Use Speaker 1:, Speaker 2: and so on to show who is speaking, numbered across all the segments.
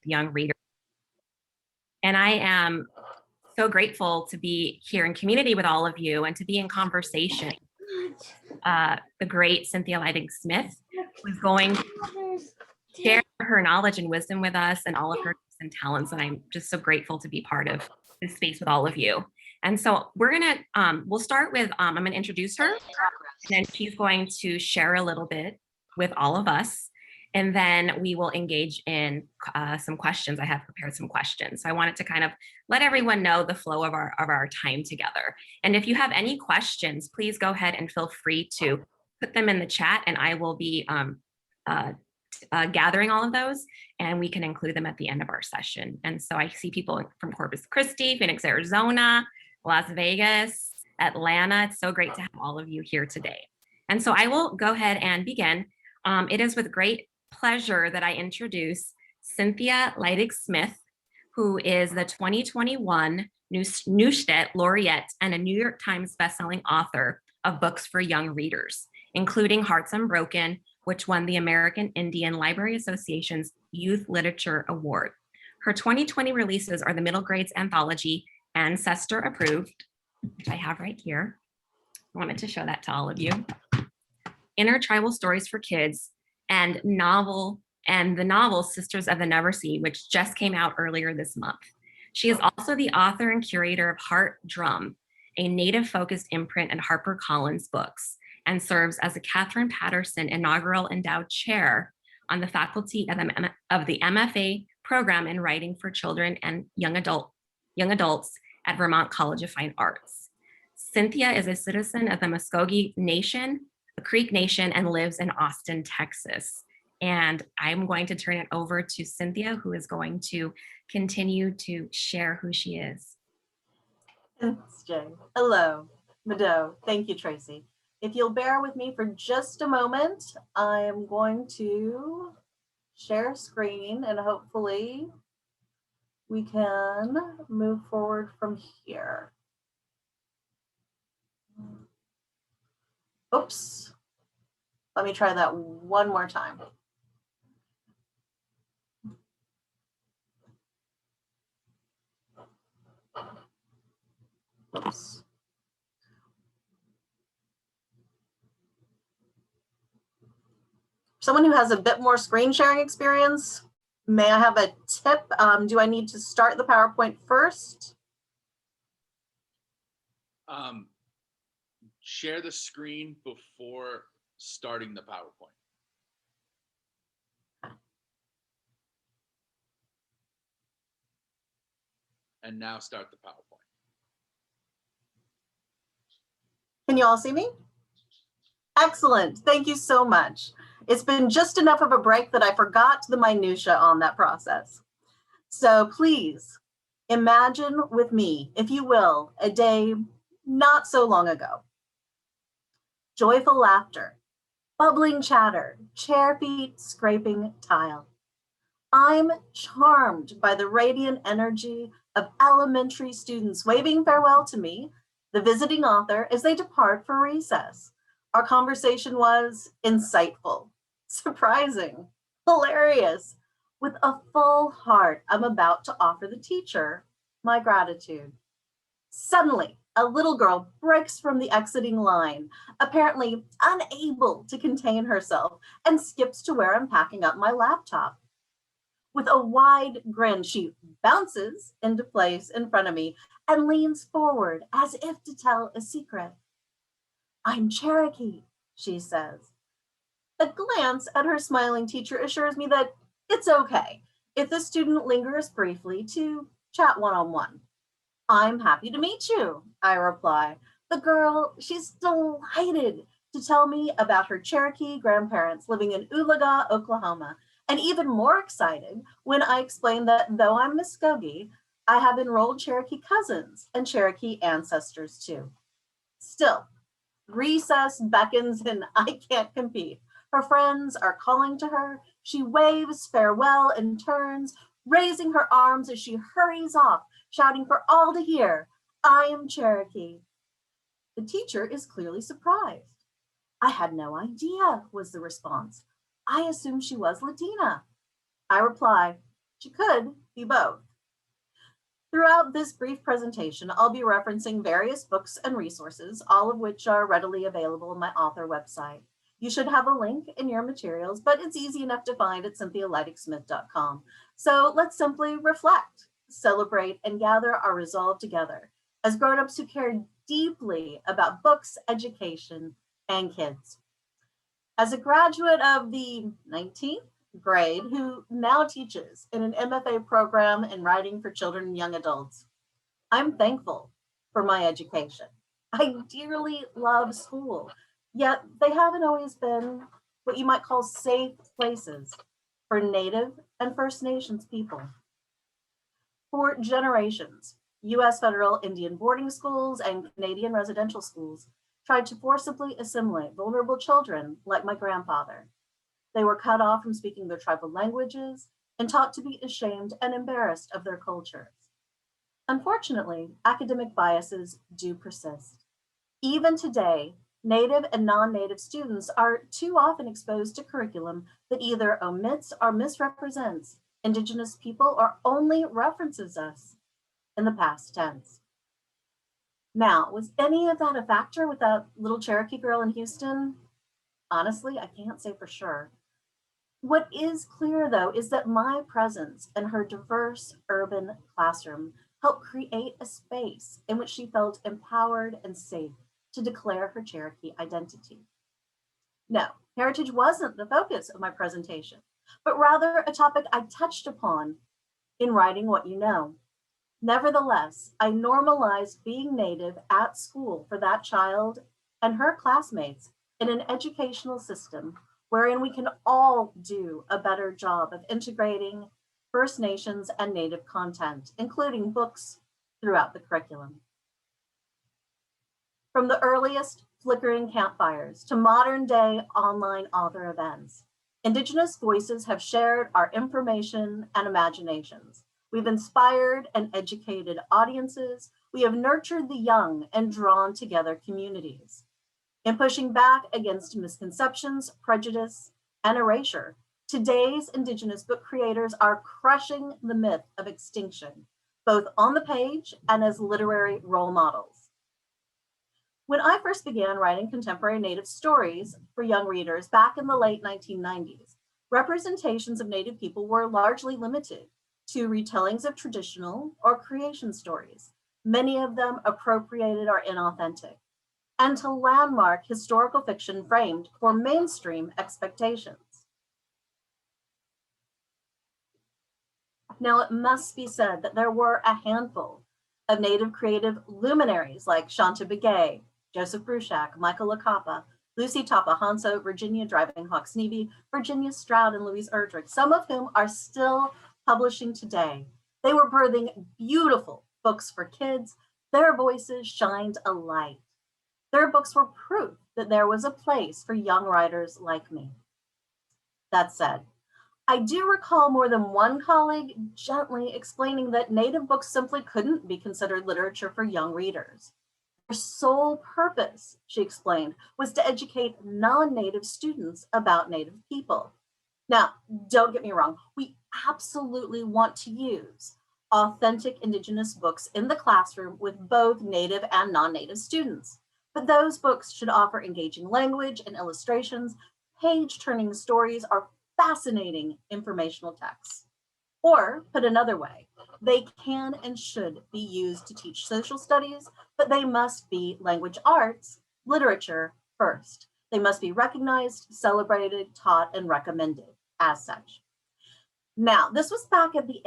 Speaker 1: young readers. And I am so grateful to be here in community with all of you and to be in conversation. The great Cynthia Leitch-Smith, who's going to share her knowledge and wisdom with us and all of her gifts and talents. And I'm just so grateful to be part of this space with all of you. And so we'll start with, I'm gonna introduce her, and then she's going to share a little bit with all of us. And then we will engage in some questions. I have prepared some questions. So I wanted to kind of let everyone know the flow of our time together. And if you have any questions, please go ahead and feel free to put them in the chat, and I will be gathering all of those, and we can include them at the end of our session. And so I see people from Corpus Christi, Phoenix, Arizona, Las Vegas, Atlanta. It's so great to have all of you here today. And so I will go ahead and begin. It is with great pleasure that I introduce Cynthia Leitch-Smith, who is the 2021 Neustadt Laureate and a New York Times bestselling author of books for young readers, including Hearts Unbroken, which won the American Indian Library Association's Youth Literature Award. Her 2020 releases are the middle grades anthology, Ancestor Approved, which I have right here. I wanted to show that to all of you. Intertribal Stories for Kids, and the novel Sisters of the Neversea, which just came out earlier this month. She is also the author and curator of Heart Drum, a Native-focused imprint at HarperCollins Books, and serves as a Catherine Patterson Inaugural Endowed Chair on the faculty of the MFA program in Writing for Children and Young Adults at Vermont College of Fine Arts. Cynthia is a citizen of the Muskogee Nation, the Creek Nation, and lives in Austin, Texas. And I'm going to turn it over to Cynthia, who is going to continue to share who she is.
Speaker 2: Thanks, Jay. Hello, Mado. Thank you, Tracy. If you'll bear with me for just a moment, I am going to share screen and hopefully we can move forward from here. Oops. Let me try that one more time. Oops. Someone who has a bit more screen sharing experience, may I have a tip? Do I need to start the PowerPoint first?
Speaker 3: Share the screen before starting the PowerPoint. And now start the PowerPoint.
Speaker 2: Can you all see me? Excellent. Thank you so much. It's been just enough of a break that I forgot the minutia on that process. So please imagine with me, if you will, a day not so long ago. Joyful laughter, bubbling chatter, chair feet scraping tile. I'm charmed by the radiant energy of elementary students waving farewell to me, the visiting author, as they depart for recess. Our conversation was insightful, surprising, hilarious. With a full heart, I'm about to offer the teacher my gratitude. Suddenly, a little girl breaks from the exiting line, apparently unable to contain herself, and skips to where I'm packing up my laptop. With a wide grin, she bounces into place in front of me and leans forward as if to tell a secret. I'm Cherokee, she says. A glance at her smiling teacher assures me that it's okay if the student lingers briefly to chat one-on-one. I'm happy to meet you, I reply. The girl, she's delighted to tell me about her Cherokee grandparents living in Oolaga, Oklahoma, and even more excited when I explain that though I'm Muskogee, I have enrolled Cherokee cousins and Cherokee ancestors too. Still, recess beckons and I can't compete. Her friends are calling to her. She waves farewell and turns, raising her arms as she hurries off, shouting for all to hear, I am Cherokee. The teacher is clearly surprised. I had no idea, was the response. I assumed she was Latina. I reply, She could be both. Throughout this brief presentation, I'll be referencing various books and resources, all of which are readily available on my author website. You should have a link in your materials, but it's easy enough to find at cynthialeidigsmith.com. So let's simply reflect, celebrate, and gather our resolve together as grown-ups who care deeply about books, education, and kids. As a graduate of the 19th grade who now teaches in an MFA program in writing for children and young adults, I'm thankful for my education. I dearly love school, yet they haven't always been what you might call safe places for Native and First Nations people. For generations, US federal Indian boarding schools and Canadian residential schools tried to forcibly assimilate vulnerable children like my grandfather. They were cut off from speaking their tribal languages and taught to be ashamed and embarrassed of their cultures. Unfortunately, academic biases do persist. Even today, Native and non-Native students are too often exposed to curriculum that either omits or misrepresents Indigenous people or only references us in the past tense. Now, was any of that a factor with that little Cherokee girl in Houston? Honestly, I can't say for sure. What is clear, though, is that my presence in her diverse urban classroom helped create a space in which she felt empowered and safe to declare her Cherokee identity. No, heritage wasn't the focus of my presentation, but rather a topic I touched upon in writing What You Know. Nevertheless, I normalized being Native at school for that child and her classmates in an educational system wherein we can all do a better job of integrating First Nations and Native content, including books throughout the curriculum. From the earliest flickering campfires to modern day online author events, Indigenous voices have shared our information and imaginations. We've inspired and educated audiences. We have nurtured the young and drawn together communities. In pushing back against misconceptions, prejudice, and erasure, today's Indigenous book creators are crushing the myth of extinction, both on the page and as literary role models. When I first began writing contemporary Native stories for young readers back in the late 1990s, representations of Native people were largely limited to retellings of traditional or creation stories, many of them appropriated or inauthentic, and to landmark historical fiction framed for mainstream expectations. Now, it must be said that there were a handful of Native creative luminaries like Shanta Begay, Joseph Bruchac, Michael LaCapa, Lucy Tapahanso, Virginia Driving Hawk Sneevy, Virginia Stroud, and Louise Erdrich, some of whom are still publishing today. They were birthing beautiful books for kids. Their voices shined a light. Their books were proof that there was a place for young writers like me. That said, I do recall more than one colleague gently explaining that Native books simply couldn't be considered literature for young readers. Their sole purpose, she explained, was to educate non-Native students about Native people. Now, don't get me wrong, we absolutely want to use authentic Indigenous books in the classroom with both Native and non-Native students. But those books should offer engaging language and illustrations, page-turning stories, or fascinating informational texts. Or, put another way, they can and should be used to teach social studies, but they must be language arts, literature first. They must be recognized, celebrated, taught, and recommended as such. Now, this was back at the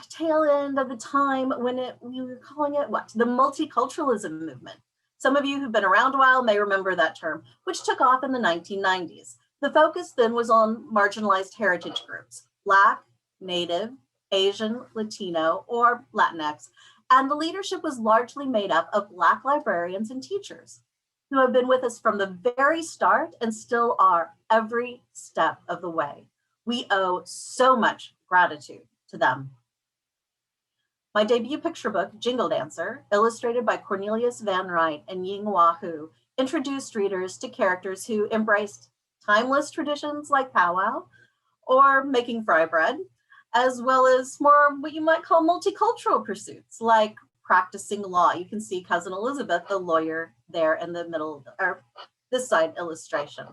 Speaker 2: tail end of the time when we were calling it what? The multiculturalism movement. Some of you who've been around a while may remember that term, which took off in the 1990s. The focus then was on marginalized heritage groups, Black, Native, Asian, Latino, or Latinx, and the leadership was largely made up of Black librarians and teachers who have been with us from the very start and still are every step of the way. We owe so much gratitude to them. My debut picture book, Jingle Dancer, illustrated by Cornelius Van Wright and Ying Hua Hu, introduced readers to characters who embraced timeless traditions like powwow or making fry bread, as well as more what you might call multicultural pursuits, like practicing law. You can see Cousin Elizabeth, the lawyer, there in the middle, or this side illustration.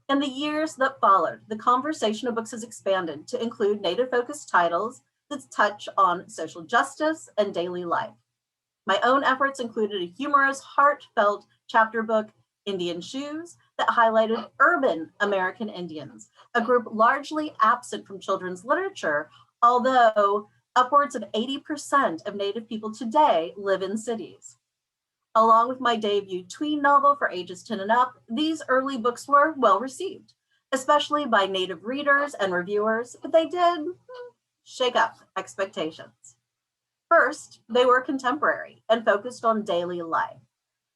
Speaker 2: In the years that followed, the conversation of books has expanded to include Native-focused titles that touch on social justice and daily life. My own efforts included a humorous, heartfelt chapter book, Indian Shoes, that highlighted urban American Indians, a group largely absent from children's literature, although upwards of 80% of Native people today live in cities. Along with my debut tween novel for ages 10 and up, these early books were well received, especially by Native readers and reviewers, but they did shake up expectations. First, they were contemporary and focused on daily life.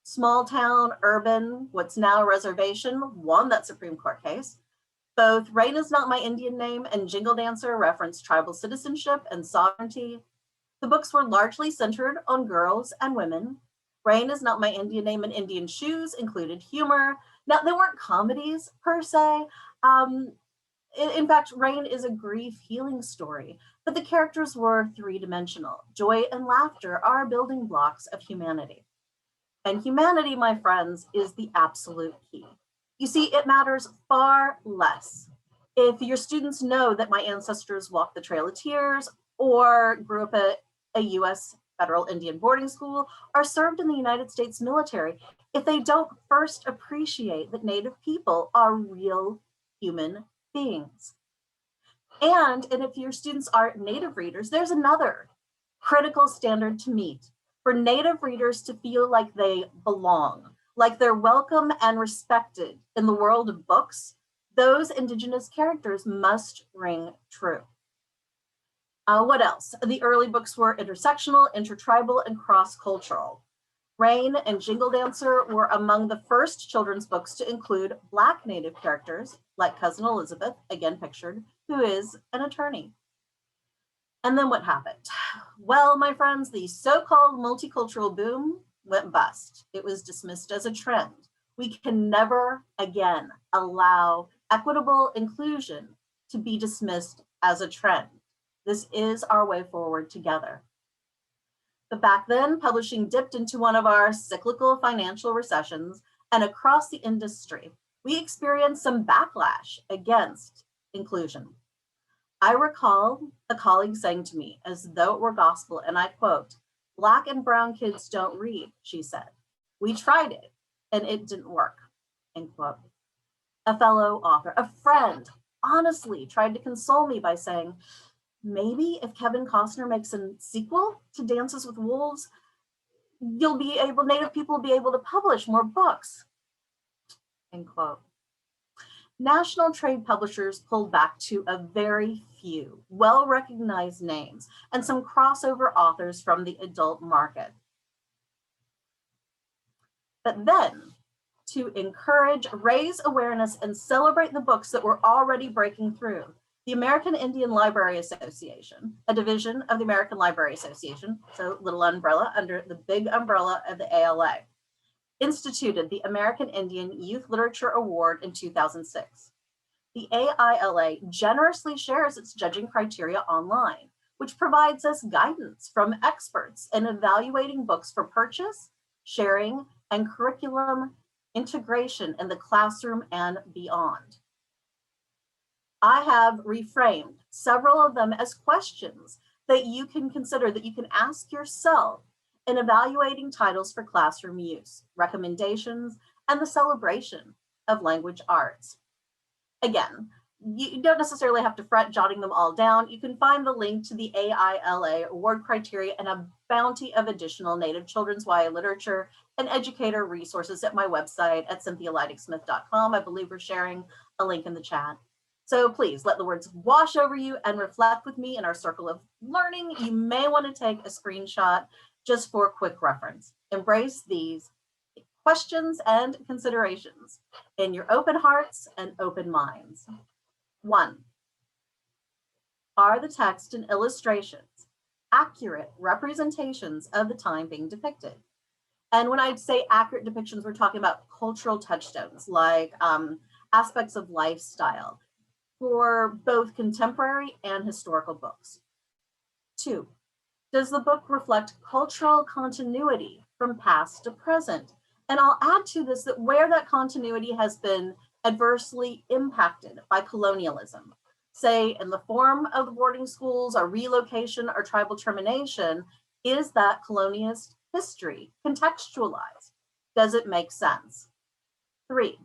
Speaker 2: Small town, urban, what's now a reservation, won that Supreme Court case. Both Rain Is Not My Indian Name and Jingle Dancer referenced tribal citizenship and sovereignty. The books were largely centered on girls and women. Rain Is Not My Indian Name and Indian Shoes included humor. Now, they weren't comedies per se. In fact, Rain is a grief healing story, but the characters were three-dimensional. Joy and laughter are building blocks of humanity. And humanity, my friends, is the absolute key. You see, it matters far less if your students know that my ancestors walked the Trail of Tears or grew up at a US federal Indian boarding school or served in the United States military, if they don't first appreciate that Native people are real human beings. And if your students are Native readers, there's another critical standard to meet. For Native readers to feel like they belong, like they're welcome and respected in the world of books, those Indigenous characters must ring true. What else? The early books were intersectional, intertribal, and cross-cultural. Rain and Jingle Dancer were among the first children's books to include Black Native characters, like Cousin Elizabeth, again pictured, who is an attorney. And then what happened? Well, my friends, the so-called multicultural boom went bust. It was dismissed as a trend. We can never again allow equitable inclusion to be dismissed as a trend. This is our way forward together. But back then, publishing dipped into one of our cyclical financial recessions, and across the industry, we experienced some backlash against inclusion. I recall a colleague saying to me, as though it were gospel, and I quote, "Black and brown kids don't read," she said. "We tried it and it didn't work," end quote. A fellow author, a friend, honestly tried to console me by saying, "Maybe if Kevin Costner makes a sequel to Dances with Wolves, Native people will be able to publish more books," end quote. National trade publishers pulled back to a very few well-recognized names and some crossover authors from the adult market. But then, to encourage, raise awareness, and celebrate the books that were already breaking through, the American Indian Library Association, a division of the American Library Association, so little umbrella under the big umbrella of the ALA, instituted the American Indian Youth Literature Award in 2006. The AILA generously shares its judging criteria online, which provides us guidance from experts in evaluating books for purchase, sharing, and curriculum integration in the classroom and beyond. I have reframed several of them as questions that you can consider, that you can ask yourself in evaluating titles for classroom use, recommendations, and the celebration of language arts. Again, you don't necessarily have to fret jotting them all down. You can find the link to the AILA award criteria and a bounty of additional Native children's YA literature and educator resources at my website at cynthialeidigsmith.com. I believe we're sharing a link in the chat. So please let the words wash over you and reflect with me in our circle of learning. You may want to take a screenshot just for quick reference. Embrace these questions and considerations in your open hearts and open minds. 1, are the text and illustrations accurate representations of the time being depicted? And when I say accurate depictions, we're talking about cultural touchstones like aspects of lifestyle, for both contemporary and historical books. 2, does the book reflect cultural continuity from past to present? And I'll add to this that where that continuity has been adversely impacted by colonialism, say in the form of the boarding schools or relocation or tribal termination, is that colonialist history contextualized? Does it make sense? 3,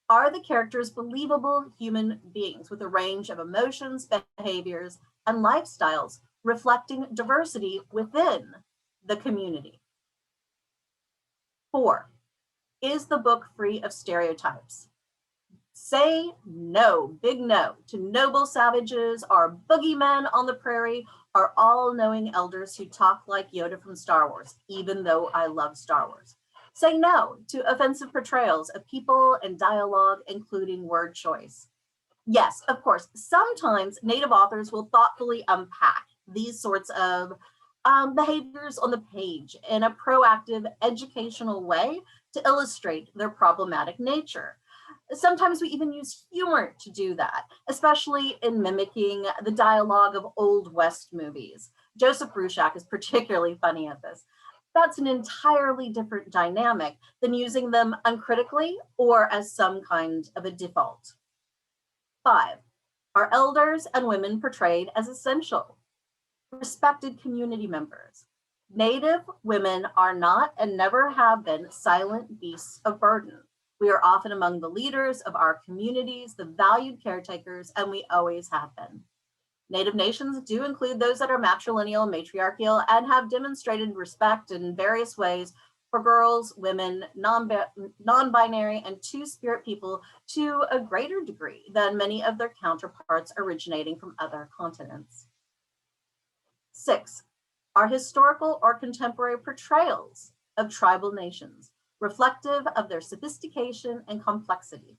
Speaker 2: are the characters believable human beings with a range of emotions, behaviors, and lifestyles reflecting diversity within the community? 4, is the book free of stereotypes? Say no, big no, to noble savages or boogeymen on the prairie or all-knowing elders who talk like Yoda from Star Wars, even though I love Star Wars. Say no to offensive portrayals of people and dialogue, including word choice. Yes, of course, sometimes Native authors will thoughtfully unpack these sorts of behaviors on the page in a proactive, educational way to illustrate their problematic nature. Sometimes we even use humor to do that, especially in mimicking the dialogue of Old West movies. Joseph Bruchac is particularly funny at this. That's an entirely different dynamic than using them uncritically or as some kind of a default. 5, are elders and women portrayed as essential, respected community members? Native women are not and never have been silent beasts of burden. We are often among the leaders of our communities, the valued caretakers, and we always have been. Native nations do include those that are matrilineal and matriarchal and have demonstrated respect in various ways for girls, women, non-binary, and two-spirit people to a greater degree than many of their counterparts originating from other continents. 6, are historical or contemporary portrayals of tribal nations reflective of their sophistication and complexity?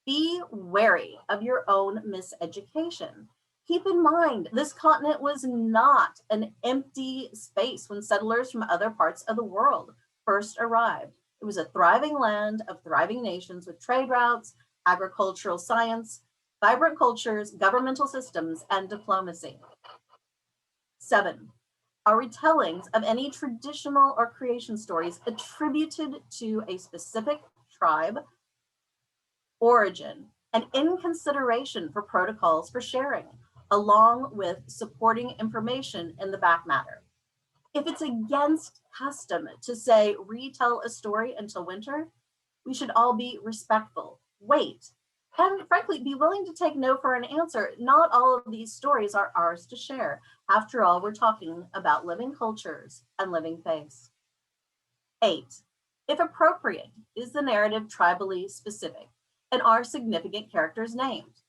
Speaker 2: Be wary of your own miseducation. Keep in mind, this continent was not an empty space when settlers from other parts of the world first arrived. It was a thriving land of thriving nations with trade routes, agricultural science, vibrant cultures, governmental systems, and diplomacy. 7, are retellings of any traditional or creation stories attributed to a specific tribe, origin, and in consideration for protocols for sharing, along with supporting information in the back matter. If it's against custom to say, retell a story until winter, we should all be respectful, wait, and frankly, be willing to take no for an answer. Not all of these stories are ours to share. After all, we're talking about living cultures and living faiths. 8, if appropriate, is the narrative tribally specific and are significant characters named?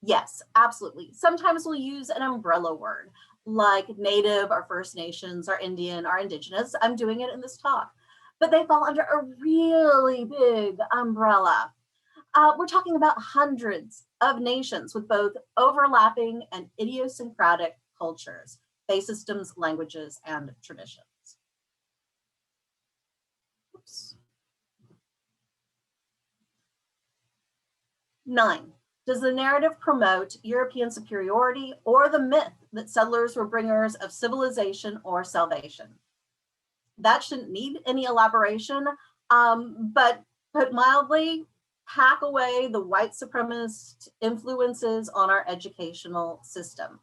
Speaker 2: Yes, absolutely. Sometimes we'll use an umbrella word like Native or First Nations or Indian or Indigenous. I'm doing it in this talk, but they fall under a really big umbrella. We're talking about hundreds of nations with both overlapping and idiosyncratic cultures, faith systems, languages, and traditions. Oops. 9, does the narrative promote European superiority or the myth that settlers were bringers of civilization or salvation? That shouldn't need any elaboration, but put mildly, hack away the white supremacist influences on our educational system.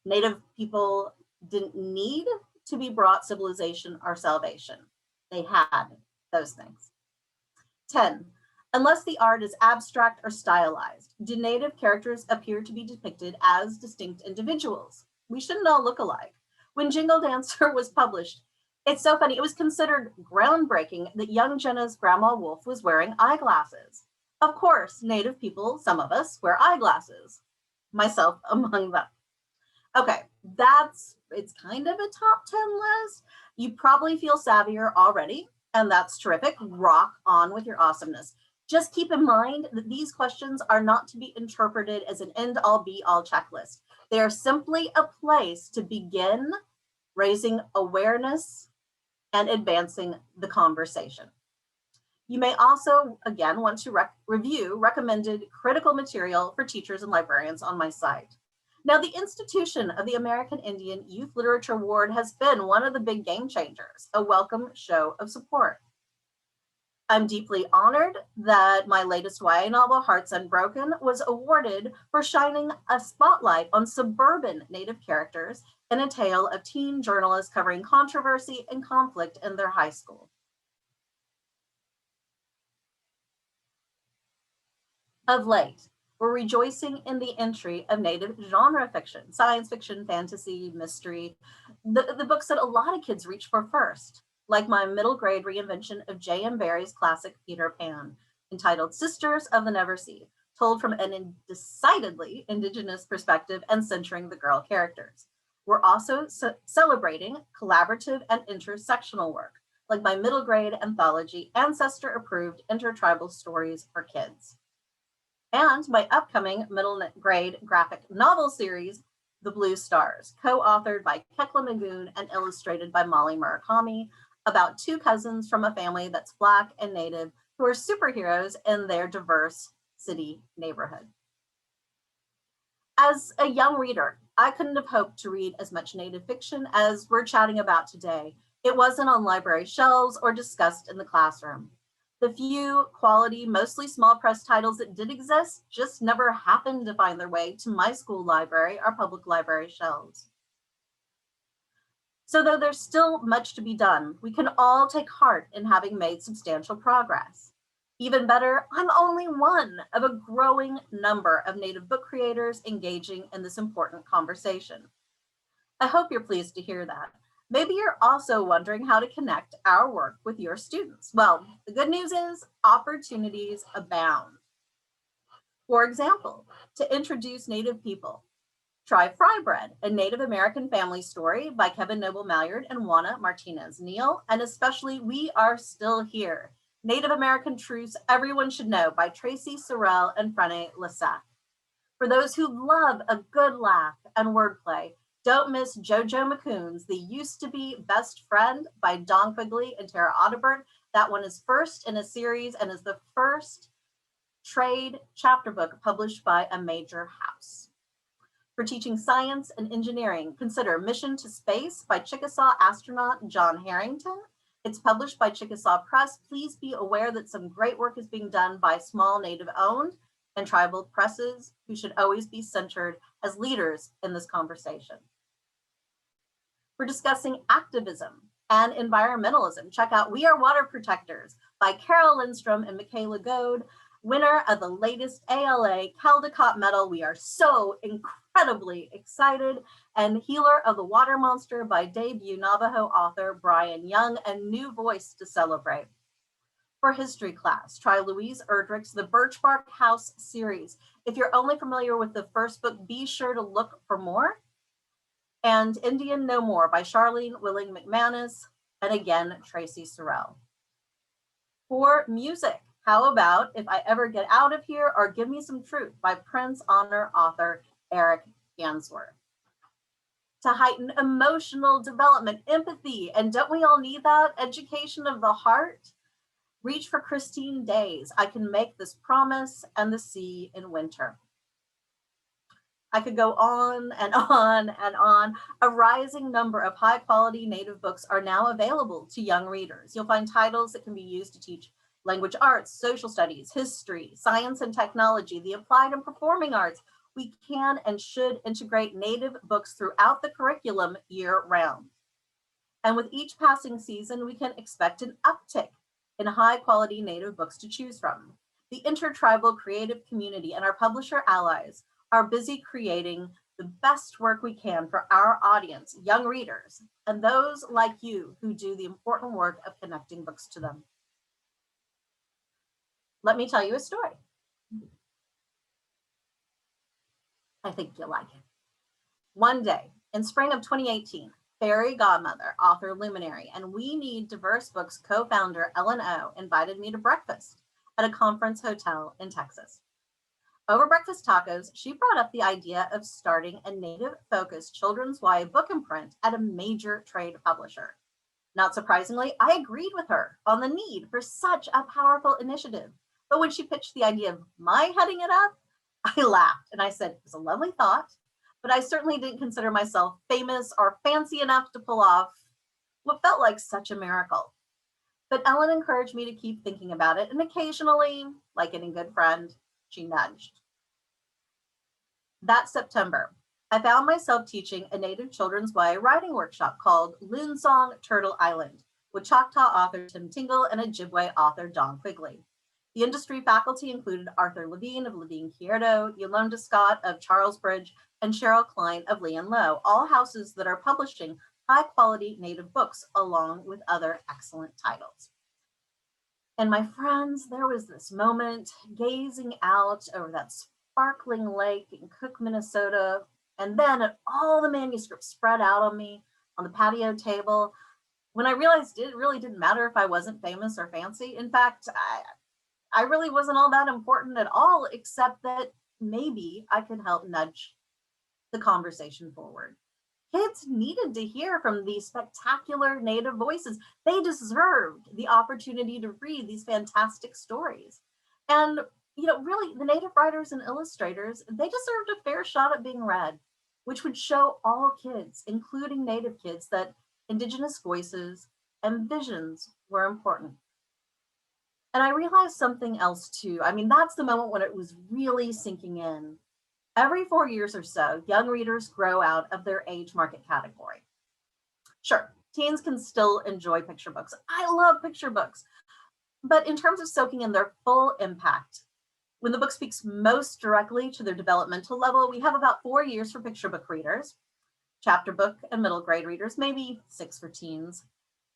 Speaker 2: Native people didn't need to be brought civilization or salvation. They had those things. 10, unless the art is abstract or stylized, do Native characters appear to be depicted as distinct individuals? We shouldn't all look alike. When Jingle Dancer was published, it's so funny, it was considered groundbreaking that young Jenna's Grandma Wolf was wearing eyeglasses. Of course, Native people, some of us, wear eyeglasses, myself among them. Okay, it's kind of a top 10 list. You probably feel savvier already, and that's terrific. Rock on with your awesomeness. Just keep in mind that these questions are not to be interpreted as an end-all be-all checklist. They are simply a place to begin raising awareness and advancing the conversation. You may also, again, want to review recommended critical material for teachers and librarians on my site. Now, the institution of the American Indian Youth Literature Award has been one of the big game changers, a welcome show of support. I'm deeply honored that my latest YA novel, Hearts Unbroken, was awarded for shining a spotlight on suburban Native characters in a tale of teen journalists covering controversy and conflict in their high school. Of late, we're rejoicing in the entry of Native genre fiction, science fiction, fantasy, mystery, the books that a lot of kids reach for first, like my middle grade reinvention of J.M. Barrie's classic Peter Pan, entitled Sisters of the Neversea, told from an decidedly Indigenous perspective and centering the girl characters. We're also celebrating collaborative and intersectional work, like my middle grade anthology, Ancestor Approved Intertribal Stories for Kids. And my upcoming middle grade graphic novel series, The Blue Stars, co-authored by Kekla Magoon and illustrated by Molly Murakami, about two cousins from a family that's Black and Native who are superheroes in their diverse city neighborhood. As a young reader, I couldn't have hoped to read as much Native fiction as we're chatting about today. It wasn't on library shelves or discussed in the classroom. The few quality, mostly small press titles that did exist just never happened to find their way to my school library or public library shelves. So though there's still much to be done, we can all take heart in having made substantial progress. Even better, I'm only one of a growing number of Native book creators engaging in this important conversation. I hope you're pleased to hear that. Maybe you're also wondering how to connect our work with your students. Well, the good news is opportunities abound. For example, to introduce Native people, try Fry Bread, a Native American family story by Kevin Noble Malliard and Juana Martinez Neal, and especially We Are Still Here, Native American Truths Everyone Should Know by Tracy Sorrell and Frene Lesac. For those who love a good laugh and wordplay, don't miss Jojo McCoon's The Used to Be Best Friend by Don Quigley and Tara Audibert. That one is first in a series and is the first trade chapter book published by a major house. For teaching science and engineering, consider Mission to Space by Chickasaw astronaut John Harrington. It's published by Chickasaw Press. Please be aware that some great work is being done by small Native-owned and tribal presses who should always be centered as leaders in this conversation. We're discussing activism and environmentalism. Check out We Are Water Protectors by Carol Lindstrom and Michaela Goad, winner of the latest ALA Caldecott Medal. We are so incredibly excited. And Healer of the Water Monster by debut Navajo author Brian Young, a new voice to celebrate. For history class, try Louise Erdrich's The Birch Bark House series. If you're only familiar with the first book, be sure to look for more. And Indian No More by Charlene Willing McManus, and again, Tracy Sorrell. For music, how about If I Ever Get Out of Here or Give Me Some Truth by Prince honor author Eric Gansworth. To heighten emotional development, empathy, and don't we all need that? Education of the heart. Reach for Christine Day's I Can Make This Promise and The Sea in Winter. I could go on and on and on. A rising number of high quality Native books are now available to young readers. You'll find titles that can be used to teach language arts, social studies, history, science and technology, the applied and performing arts. We can and should integrate Native books throughout the curriculum year round. And with each passing season, we can expect an uptick in high quality Native books to choose from. The intertribal creative community and our publisher allies are busy creating the best work we can for our audience, young readers, and those like you who do the important work of connecting books to them. Let me tell you a story. I think you'll like it. One day in spring of 2018, fairy godmother, author luminary, and We Need Diverse Books co-founder Ellen O invited me to breakfast at a conference hotel in Texas. Over breakfast tacos, she brought up the idea of starting a Native-focused children's YA book imprint at a major trade publisher. Not surprisingly, I agreed with her on the need for such a powerful initiative. But when she pitched the idea of my heading it up, I laughed and I said, it was a lovely thought, but I certainly didn't consider myself famous or fancy enough to pull off what felt like such a miracle. But Ellen encouraged me to keep thinking about it, and occasionally, like any good friend, she nudged. That September, I found myself teaching a Native Children's YA writing workshop called LoonSong Turtle Island, with Choctaw author Tim Tingle and Ojibwe author Don Quigley. The industry faculty included Arthur Levine of Levine Kierdo, Yolanda Scott of Charlesbridge, and Cheryl Klein of Lee and Low, all houses that are publishing high-quality Native books along with other excellent titles. And my friends, there was this moment gazing out over that sparkling lake in Cook, Minnesota, and then at all the manuscripts spread out on me on the patio table, when I realized it really didn't matter if I wasn't famous or fancy. In fact, I really wasn't all that important at all, except that maybe I could help nudge the conversation forward. Kids needed to hear from these spectacular Native voices. They deserved the opportunity to read these fantastic stories. And, really, the Native writers and illustrators, they deserved a fair shot at being read, which would show all kids, including Native kids, that Indigenous voices and visions were important. And I realized something else too. That's the moment when it was really sinking in. Every 4 years or so, young readers grow out of their age market category. Sure, teens can still enjoy picture books. I love picture books. But in terms of soaking in their full impact, when the book speaks most directly to their developmental level, we have about 4 years for picture book readers, chapter book and middle grade readers, maybe 6 for teens.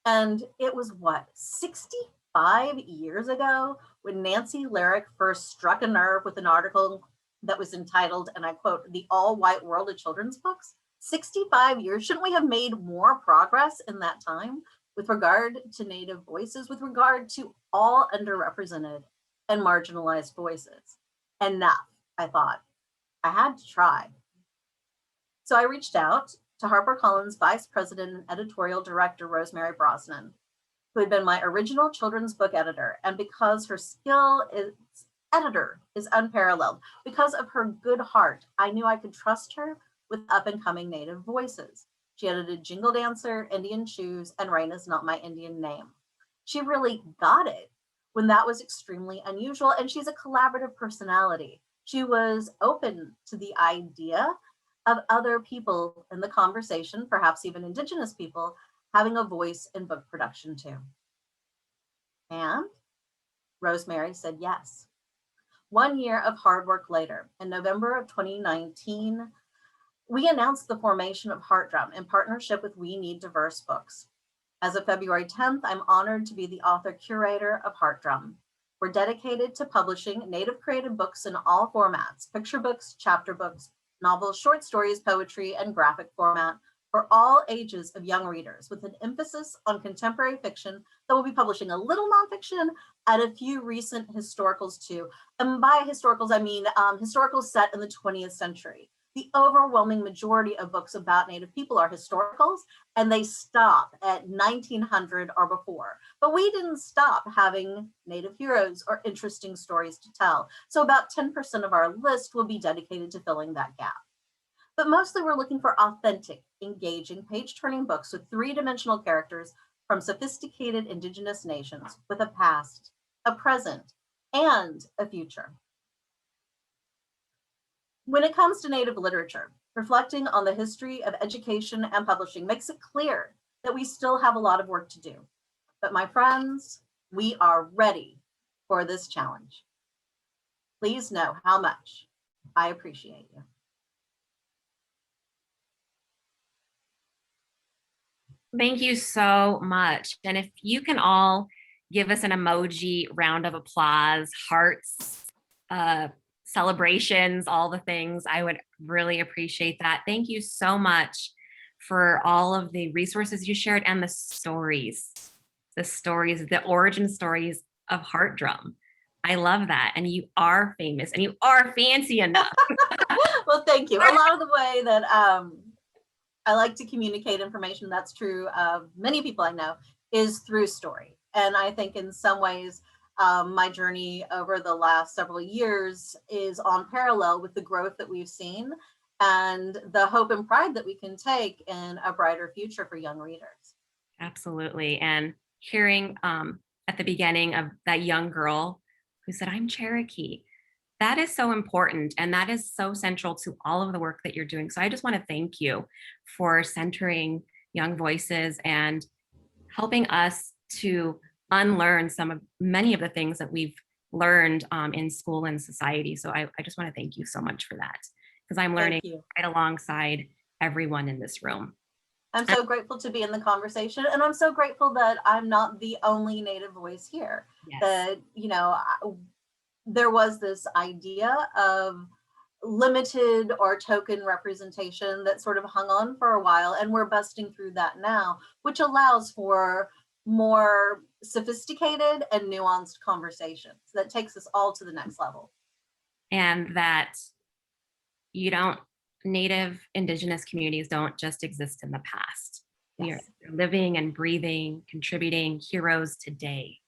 Speaker 2: And it was 65 years ago when Nancy Lyric first struck a nerve with an article that was entitled, and I quote, "The All-White World of Children's Books." 65 years. Shouldn't we have made more progress in that time with regard to Native voices, with regard to all underrepresented and marginalized voices? Enough, I thought. I had to try. So I reached out to HarperCollins Vice President and Editorial Director Rosemary Brosnan, who had been my original children's book editor. And because her skill as editor is unparalleled, because of her good heart, I knew I could trust her with up-and-coming Native voices. She edited Jingle Dancer, Indian Shoes, and Rain Is Not My Indian Name. She really got it when that was extremely unusual, and she's a collaborative personality. She was open to the idea of other people in the conversation, perhaps even Indigenous people, having a voice in book production too. And Rosemary said yes. 1 year of hard work later, in November of 2019, we announced the formation of Heart Drum in partnership with We Need Diverse Books. As of February 10th, I'm honored to be the author curator of Heart Drum. We're dedicated to publishing Native creative books in all formats, picture books, chapter books, novels, short stories, poetry, and graphic format for all ages of young readers, with an emphasis on contemporary fiction that will be publishing a little nonfiction and a few recent historicals too. And by historicals, I mean historicals set in the 20th century. The overwhelming majority of books about Native people are historicals, and they stop at 1900 or before. But we didn't stop having Native heroes or interesting stories to tell. So about 10% of our list will be dedicated to filling that gap. But mostly we're looking for authentic, engaging, page-turning books with three-dimensional characters from sophisticated Indigenous nations with a past, a present, and a future. When it comes to Native literature, reflecting on the history of education and publishing makes it clear that we still have a lot of work to do. But my friends, we are ready for this challenge. Please know how much I appreciate you.
Speaker 1: Thank you so much. And if you can all give us an emoji round of applause, hearts, celebrations, all the things, I would really appreciate that. Thank you so much for all of the resources you shared and the origin stories of Heart Drum. I love that. And you are famous and you are fancy enough.
Speaker 2: Well, thank you. A lot of the way that I like to communicate information. That's true of many people I know, is through story. And I think in some ways, my journey over the last several years is on parallel with the growth that we've seen and the hope and pride that we can take in a brighter future for young readers.
Speaker 1: Absolutely. And hearing at the beginning of that young girl who said, I'm Cherokee, that is so important. And that is so central to all of the work that you're doing. So I just want to thank you for centering young voices and helping us to unlearn many of the things that we've learned in school and society. So I just want to thank you so much for that, because I'm learning right alongside everyone in this room.
Speaker 2: I'm so grateful to be in the conversation, and I'm so grateful that I'm not the only Native voice here.
Speaker 1: Yes.
Speaker 2: That, you know, there was this idea of limited or token representation that sort of hung on for a while, and we're busting through that now, which allows for more sophisticated and nuanced conversations that takes us all to the next level.
Speaker 1: And that Native Indigenous communities don't just exist in the past.
Speaker 2: Yes.
Speaker 1: We are living and breathing, contributing heroes today.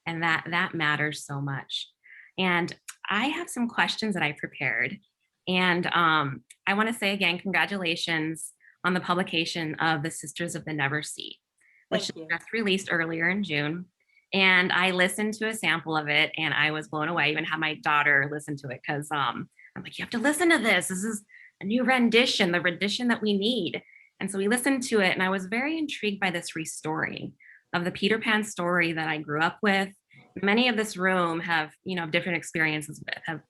Speaker 1: And that matters so much. And I have some questions that I prepared. And I want to say again, congratulations on the publication of The Sisters of the Never Sea, which was just released earlier in June. And I listened to a sample of it and I was blown away. I even had my daughter listen to it because I'm like, you have to listen to this. This is a new rendition, the rendition that we need. And so we listened to it and I was very intrigued by this restoring of the Peter Pan story that I grew up with. Many of this room have, different experiences with, have,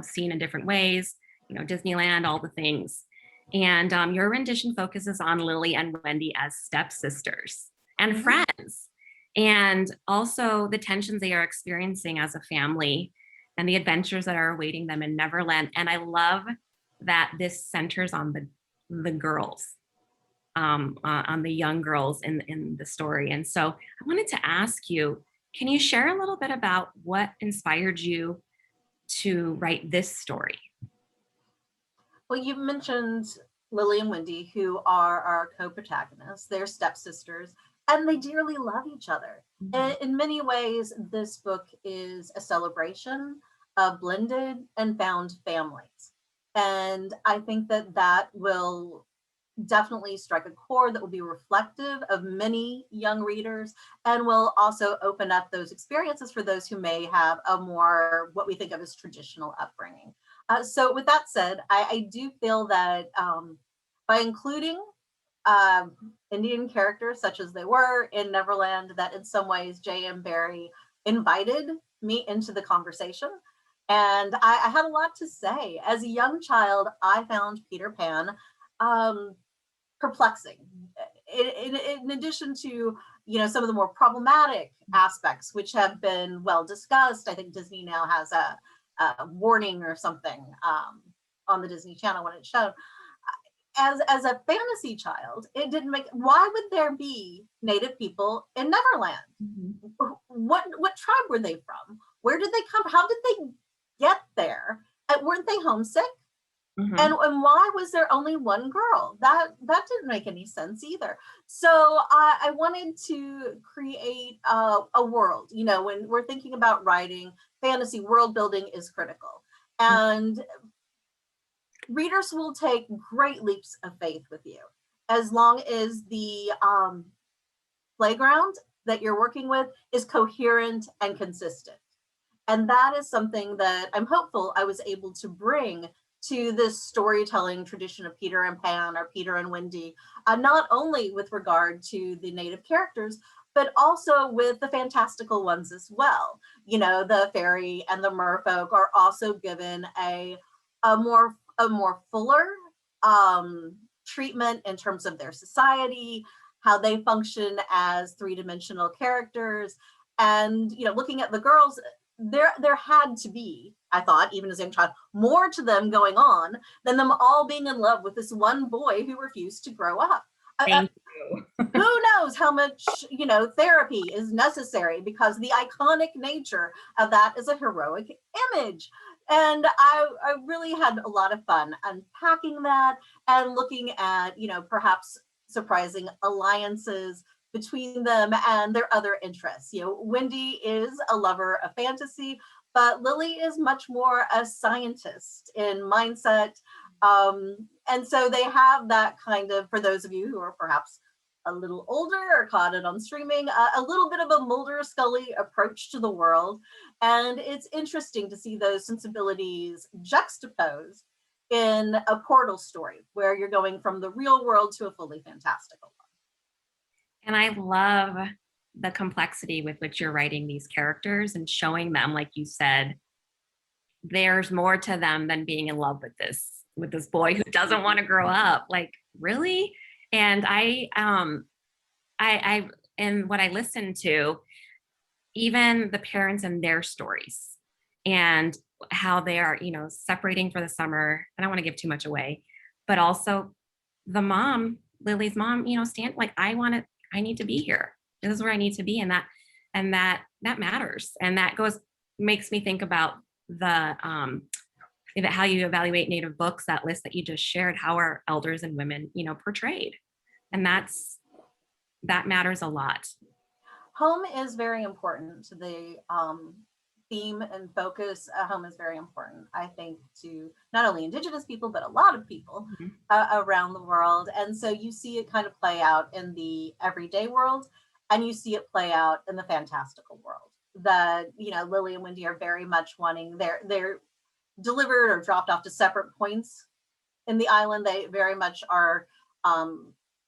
Speaker 1: seen in different ways, Disneyland, all the things. And your rendition focuses on Lily and Wendy as stepsisters and friends, and also the tensions they are experiencing as a family and the adventures that are awaiting them in Neverland. And I love that this centers on the girls, on the young girls in the story. And so I wanted to ask you, can you share a little bit about what inspired you to write this story?
Speaker 2: Well, you mentioned Lily and Wendy, who are our co-protagonists. They're stepsisters, and they dearly love each other. And in many ways, this book is a celebration of blended and found families. And I think that will definitely strike a chord that will be reflective of many young readers and will also open up those experiences for those who may have a more, what we think of as traditional upbringing. So with that said, I do feel that by including Indian characters such as they were in Neverland, that in some ways J.M. Barrie invited me into the conversation. And I had a lot to say. As a young child, I found Peter Pan perplexing. In addition to, some of the more problematic aspects, which have been well discussed. I think Disney now has a warning or something on the Disney Channel when it's shown. As a fantasy child, it didn't make. Why would there be Native people in Neverland? What tribe were they from? Where did they come? How did they get there? Weren't they homesick? And why was there only one girl? That didn't make any sense either. So I wanted to create a world. When we're thinking about writing, fantasy world building is critical. And readers will take great leaps of faith with you as long as the playground that you're working with is coherent and consistent. And that is something that I'm hopeful I was able to bring to this storytelling tradition of Peter and Pan or Peter and Wendy, not only with regard to the Native characters, but also with the fantastical ones as well. The fairy and the merfolk are also given a more fuller treatment in terms of their society, how they function as three-dimensional characters. And, looking at the girls, there had to be, I thought, even as a young child, more to them going on than them all being in love with this one boy who refused to grow up.
Speaker 1: Thank you.
Speaker 2: Who knows how much, therapy is necessary, because the iconic nature of that is a heroic image. And I really had a lot of fun unpacking that and looking at, perhaps surprising alliances between them and their other interests. Wendy is a lover of fantasy, but Lily is much more a scientist in mindset. And so they have that kind of, for those of you who are perhaps a little older or caught it on streaming, a little bit of a Mulder Scully approach to the world. And it's interesting to see those sensibilities juxtaposed in a portal story where you're going from the real world to a fully fantastical one.
Speaker 1: And I love the complexity with which you're writing these characters and showing them, like you said, there's more to them than being in love with this boy who doesn't want to grow up. Like, really? And I and what I listened to, even the parents and their stories and how they are, separating for the summer. I don't want to give too much away, but also the mom, Lily's mom, stand like, I need to be here. This is where I need to be. And that matters. And that makes me think about how you evaluate Native books, that list that you just shared, how are elders and women, portrayed. And that matters a lot.
Speaker 2: Home is very important. The theme and focus at home is very important, I think, to not only Indigenous people, but a lot of people around the world. And so you see it kind of play out in the everyday world, and you see it play out in the fantastical world. That, Lily and Wendy are very much wanting, they're delivered or dropped off to separate points in the island. They very much are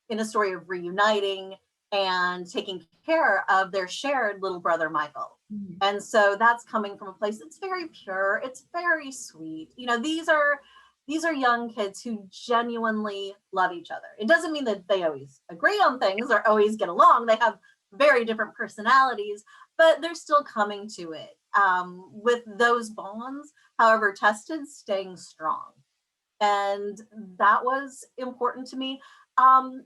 Speaker 2: in a story of reuniting and taking care of their shared little brother, Michael. Mm-hmm. And so that's coming from a place that's very pure. It's very sweet. These are young kids who genuinely love each other. It doesn't mean that they always agree on things or always get along. They have very different personalities, but they're still coming to it with those bonds, however tested, staying strong. And that was important to me. And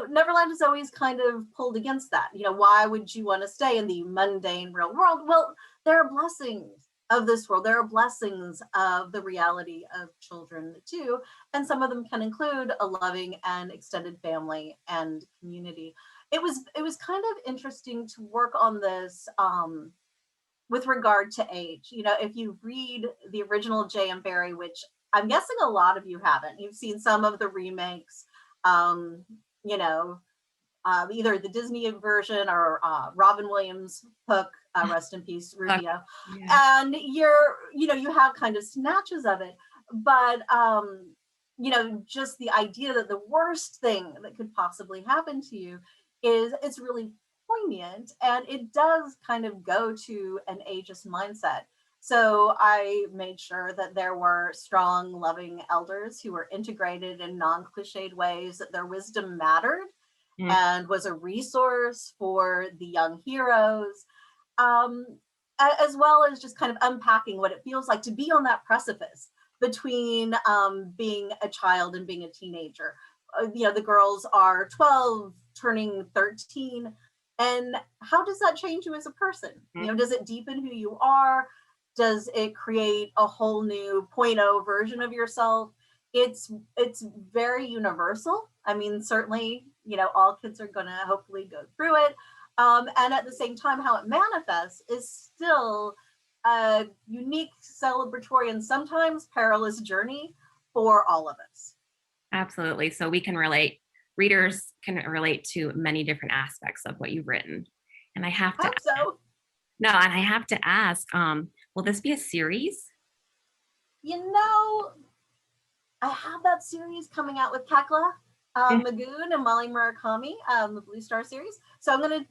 Speaker 2: Neverland is always kind of pulled against that. Why would you want to stay in the mundane real world? Well, there are blessings of this world. There are blessings of the reality of children too. And some of them can include a loving and extended family and community. It was kind of interesting to work on this with regard to age. If you read the original J.M. Barrie, which I'm guessing a lot of you haven't, you've seen some of the remakes, either the Disney version or Robin Williams' Hook, rest in peace, Rubio. Yeah. And you have kind of snatches of it, but just the idea that the worst thing that could possibly happen to you it's really poignant, and it does kind of go to an ageist mindset. So I made sure that there were strong, loving elders who were integrated in non-cliched ways, that their wisdom mattered and was a resource for the young heroes, as well as just kind of unpacking what it feels like to be on that precipice between being a child and being a teenager. The girls are 12, turning 13. And how does that change you as a person? Does it deepen who you are? Does it create a whole new 0.0 version of yourself? It's very universal. I mean, certainly, all kids are going to hopefully go through it. And at the same time, how it manifests is still a unique, celebratory, and sometimes perilous journey for all of us.
Speaker 1: Absolutely. So we can relate. Readers can relate to many different aspects of what you've written. And I have to I have to ask, will this be a series?
Speaker 2: I have that series coming out with Tekla Magoon and Molly Murakami, the Blue Star series. So I'm a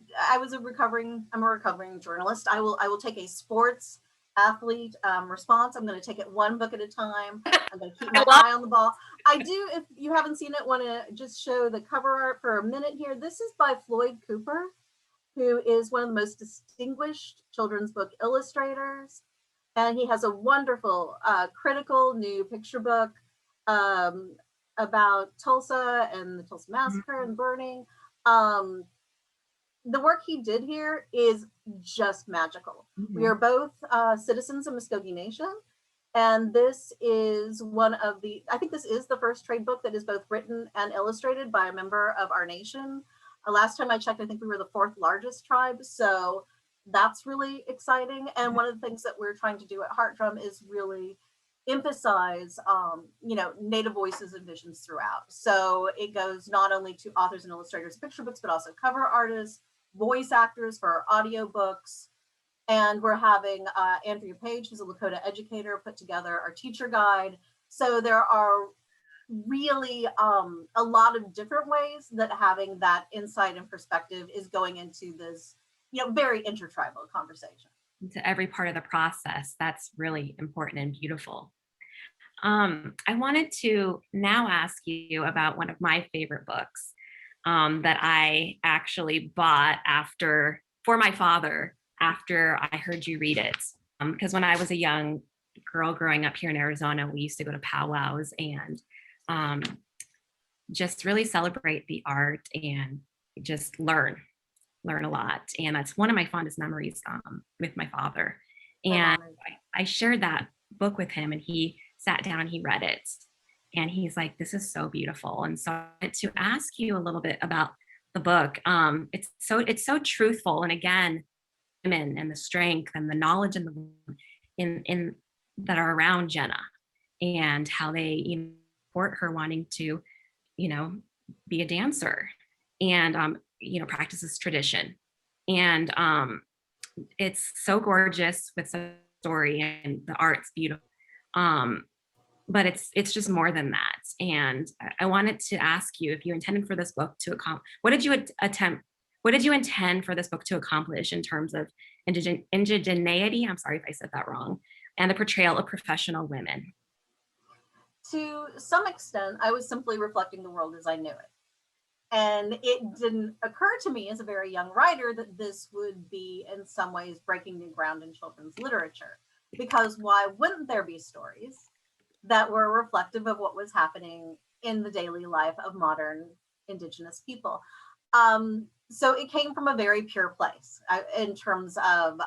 Speaker 2: recovering journalist. I will take a sports athlete response. I'm going to take it one book at a time. I'm going to keep my eye on the ball. I do, if you haven't seen it, want to just show the cover art for a minute here. This is by Floyd Cooper, who is one of the most distinguished children's book illustrators. And he has a wonderful critical new picture book about Tulsa and the Tulsa Massacre and burning. The work he did here is just magical. Mm-hmm. We are both citizens of Muskogee Nation, And this is I think this is the first trade book that is both written and illustrated by a member of our nation. Last time I checked, I think we were the 4th largest tribe. So that's really exciting. And one of the things that we're trying to do at Heart Drum is really emphasize, Native voices and visions throughout. So it goes not only to authors and illustrators of picture books, but also cover artists, voice actors for our audiobooks. And we're having Andrea Page, who's a Lakota educator, put together our teacher guide. So there are really a lot of different ways that having that insight and perspective is going into this, very intertribal conversation.
Speaker 1: To every part of the process. That's really important and beautiful. I wanted to now ask you about one of my favorite books that I actually bought for my father after I heard you read it. Because when I was a young girl growing up here in Arizona, we used to go to powwows and just really celebrate the art and just learn a lot. And that's one of my fondest memories with my father. And I shared that book with him, and he sat down and he read it. And he's like, this is so beautiful. And so I wanted to ask you a little bit about the book. It's so truthful. And again, women and the strength and the knowledge and in that are around Jenna, and how they support her wanting to, be a dancer and practices tradition. And it's so gorgeous with some story, and the art's beautiful. But it's just more than that. And I wanted to ask you if you intended for this book to accomplish, what did you intend for this book to accomplish in terms of indigeneity? I'm sorry if I said that wrong. And the portrayal of professional women.
Speaker 2: To some extent, I was simply reflecting the world as I knew it. And it didn't occur to me as a very young writer that this would be in some ways breaking new ground in children's literature. Because why wouldn't there be stories that were reflective of what was happening in the daily life of modern Indigenous people? So it came from a very pure place in terms of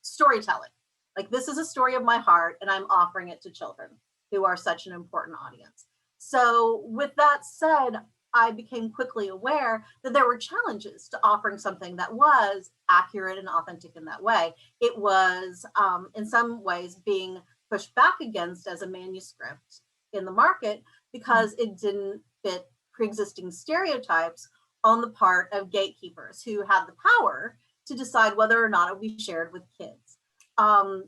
Speaker 2: storytelling. Like, this is a story of my heart, and I'm offering it to children who are such an important audience. So with that said, I became quickly aware that there were challenges to offering something that was accurate and authentic in that way. It was, in some ways, being pushed back against as a manuscript in the market because it didn't fit pre-existing stereotypes on the part of gatekeepers who had the power to decide whether or not it would be shared with kids.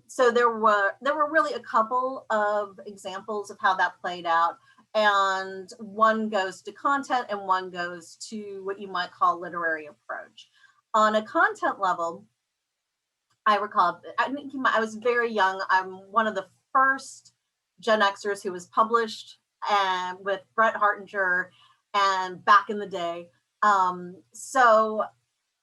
Speaker 2: So there were really a couple of examples of how that played out. And one goes to content and one goes to what you might call literary approach. On a content level, I recall, I was very young. I'm one of the first Gen Xers who was published with Brett Hartinger and back in the day. So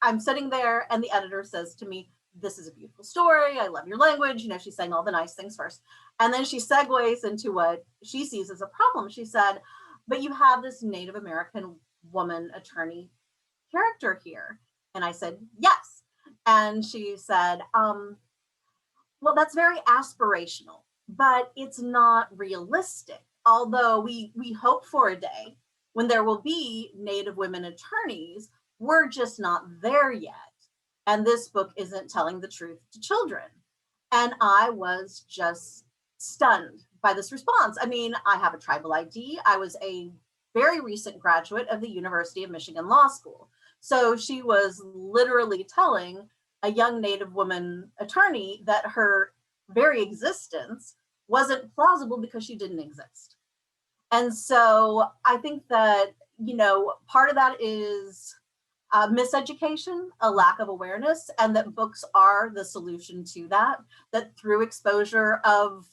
Speaker 2: I'm sitting there and the editor says to me, "This is a beautiful story. I love your language." She's saying all the nice things first. And then she segues into what she sees as a problem. She said, "But you have this Native American woman attorney character here." And I said, "Yes." And she said, "Well, that's very aspirational, but it's not realistic. Although we hope for a day when there will be Native women attorneys, we're just not there yet. And this book isn't telling the truth to children." And I was just stunned by this response. I mean, I have a tribal ID. I was a very recent graduate of the University of Michigan Law School. So she was literally telling a young Native woman attorney that her very existence wasn't plausible because she didn't exist. And so I think that, part of that is miseducation, a lack of awareness, and that books are the solution to that, that through exposure of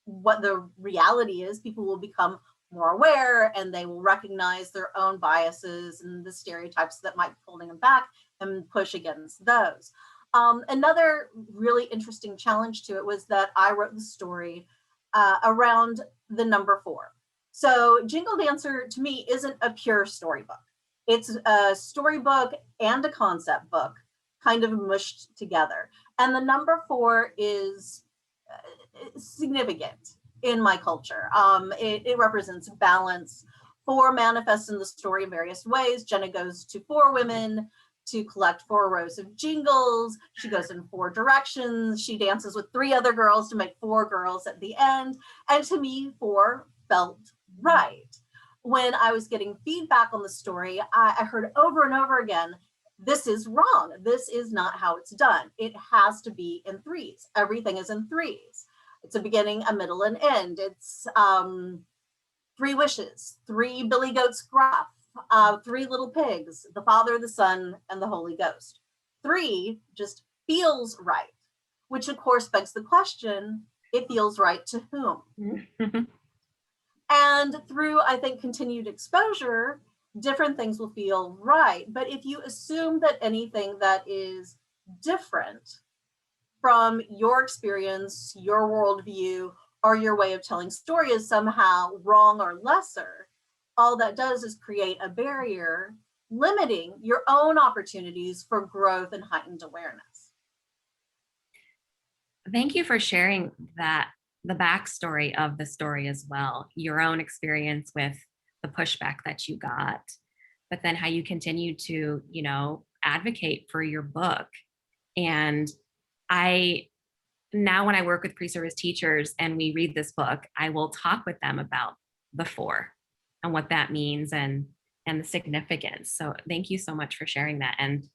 Speaker 2: what the reality is, people will become more aware and they will recognize their own biases and the stereotypes that might be holding them back and push against those. Another really interesting challenge to it was that I wrote the story around the number 4. So Jingle Dancer to me isn't a pure storybook. It's a storybook and a concept book kind of mushed together. And the number 4 is significant in my culture. It represents balance. 4 manifests in the story in various ways. Jenna goes to 4 women to collect 4 rows of jingles. She goes in 4 directions. She dances with 3 other girls to make 4 girls at the end. And to me, 4 felt right. When I was getting feedback on the story, I heard over and over again, this is wrong. This is not how it's done. It has to be in 3s. Everything is in 3s. It's a beginning, a middle, and end. It's 3 wishes, 3 billy goats gruff, 3 little pigs, the Father, the Son, and the Holy Ghost. 3 just feels right, which of course begs the question, it feels right to whom? And through, I think, continued exposure, different things will feel right. But if you assume that anything that is different from your experience, your worldview, or your way of telling story is somehow wrong or lesser, all that does is create a barrier limiting your own opportunities for growth and heightened awareness.
Speaker 1: Thank you for sharing that, the backstory of the story as well, your own experience with the pushback that you got, but then how you continue to, advocate for your book. And now when I work with pre-service teachers and we read this book, I will talk with them about the 4 and what that means and the significance. So thank you so much for sharing that. And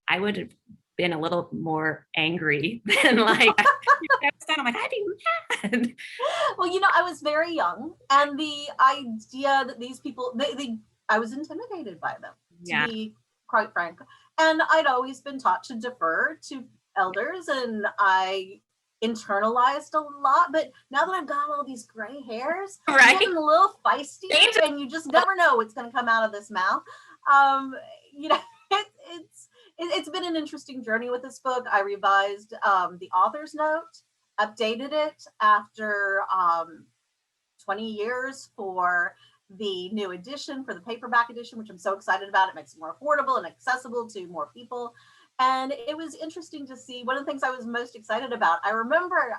Speaker 1: I would have been a little more angry than like, I'm like, I do that.
Speaker 2: Well, I was very young, and the idea that these people, I was intimidated by them, to be quite frank. And I'd always been taught to defer to elders, and I internalized a lot. But now that I've got all these gray hairs, I'm getting a little feisty, and you just never know what's going to come out of this mouth. It's been an interesting journey with this book. I revised the author's note, updated it after 20 years for the new edition, for the paperback edition, which I'm so excited about. It makes it more affordable and accessible to more people. And it was interesting to see. One of the things I was most excited about, I remember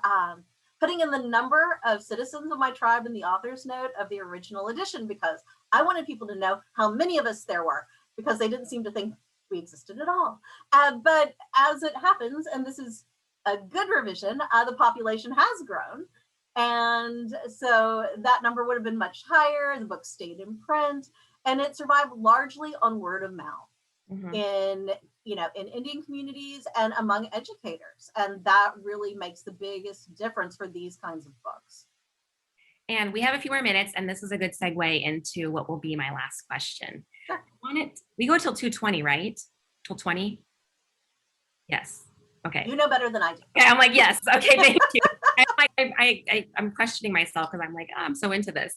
Speaker 2: putting in the number of citizens of my tribe in the author's note of the original edition, because I wanted people to know how many of us there were, because they didn't seem to think we existed at all. But as it happens, and this is a good revision, the population has grown. And so that number would have been much higher. The book stayed in print, and it survived largely on word of mouth in Indian communities and among educators. And that really makes the biggest difference for these kinds of books.
Speaker 1: And we have a few more minutes, and this is a good segue into what will be my last question.
Speaker 2: Sure.
Speaker 1: We go till 2:20, right? Till 20? Yes. Okay.
Speaker 2: You know better than I do.
Speaker 1: Okay, I'm like, yes. Okay, thank you. I'm questioning myself because I'm like, oh, I'm so into this.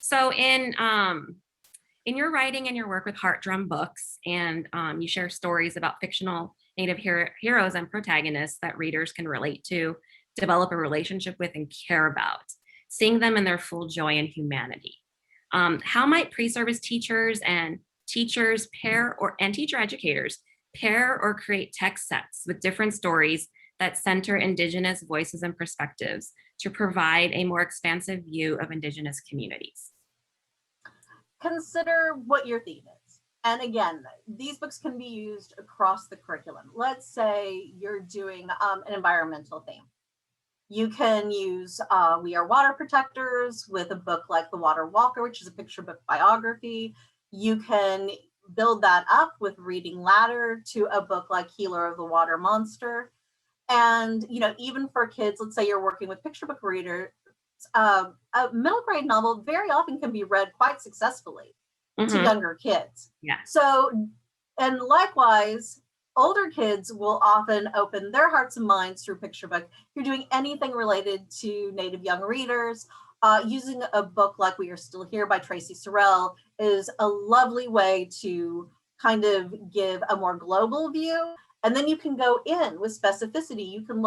Speaker 1: So in your writing and your work with Heart Drum Books, and you share stories about fictional Native heroes and protagonists that readers can relate to, develop a relationship with, and care about, seeing them in their full joy and humanity. How might pre-service teachers and teachers and teacher educators pair or create text sets with different stories that center Indigenous voices and perspectives to provide a more expansive view of Indigenous communities?
Speaker 2: Consider what your theme is. And again, these books can be used across the curriculum. Let's say you're doing an environmental theme. You can use We Are Water Protectors with a book like The Water Walker, which is a picture book biography. You can build that up with Reading Ladder to a book like Healer of the Water Monster. And, even for kids, let's say you're working with picture book readers, a middle grade novel very often can be read quite successfully to younger kids.
Speaker 1: Yeah.
Speaker 2: So, and likewise, older kids will often open their hearts and minds through picture book. If you're doing anything related to Native young readers, using a book like We Are Still Here by Tracy Sorrell is a lovely way to kind of give a more global view. And then you can go in with specificity. You can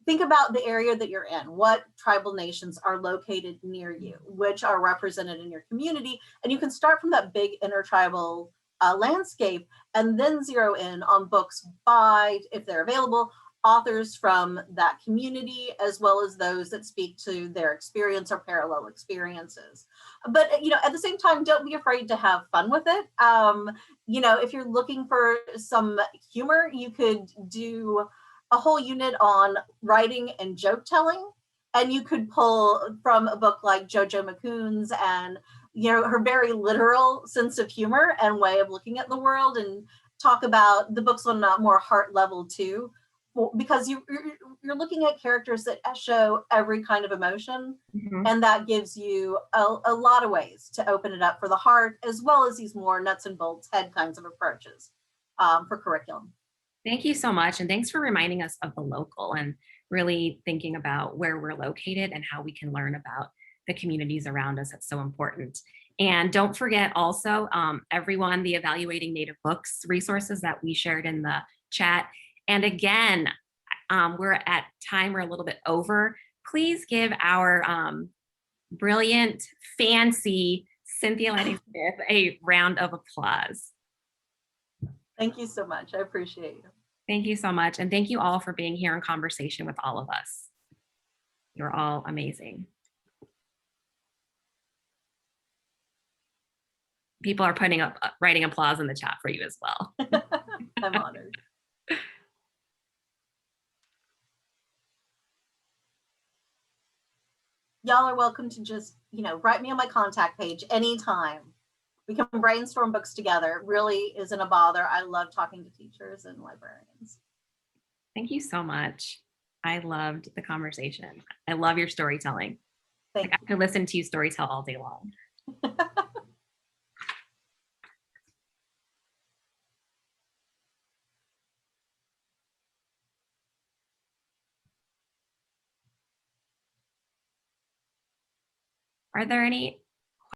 Speaker 2: think about the area that you're in. What tribal nations are located near you, which are represented in your community. And you can start from that big intertribal landscape and then zero in on books by, if they're available, authors from that community, as well as those that speak to their experience or parallel experiences. But, at the same time, don't be afraid to have fun with it. If you're looking for some humor, you could do a whole unit on writing and joke telling. And you could pull from a book like Jojo McCoon's and, her very literal sense of humor and way of looking at the world, and talk about the books on a more heart level too, because you're looking at characters that show every kind of emotion. And that gives you a lot of ways to open it up for the heart, as well as these more nuts and bolts head kinds of approaches for curriculum.
Speaker 1: Thank you so much. And thanks for reminding us of the local and really thinking about where we're located and how we can learn about the communities around us. That's so important. And don't forget also, everyone, the Evaluating Native Books resources that we shared in the chat. And again, we're at time, we're a little bit over. Please give our brilliant, fancy Cynthia Lenny-Smith a round of applause.
Speaker 2: Thank you so much. I appreciate you.
Speaker 1: Thank you so much. And thank you all for being here in conversation with all of us. You're all amazing. People are putting up, writing applause in the chat for you as well.
Speaker 2: I'm honored. Y'all are welcome to just, write me on my contact page anytime. We can brainstorm books together. It really isn't a bother. I love talking to teachers and librarians.
Speaker 1: Thank you so much. I loved the conversation. I love your storytelling.
Speaker 2: Thank
Speaker 1: I could listen to you storytell all day long. Are there any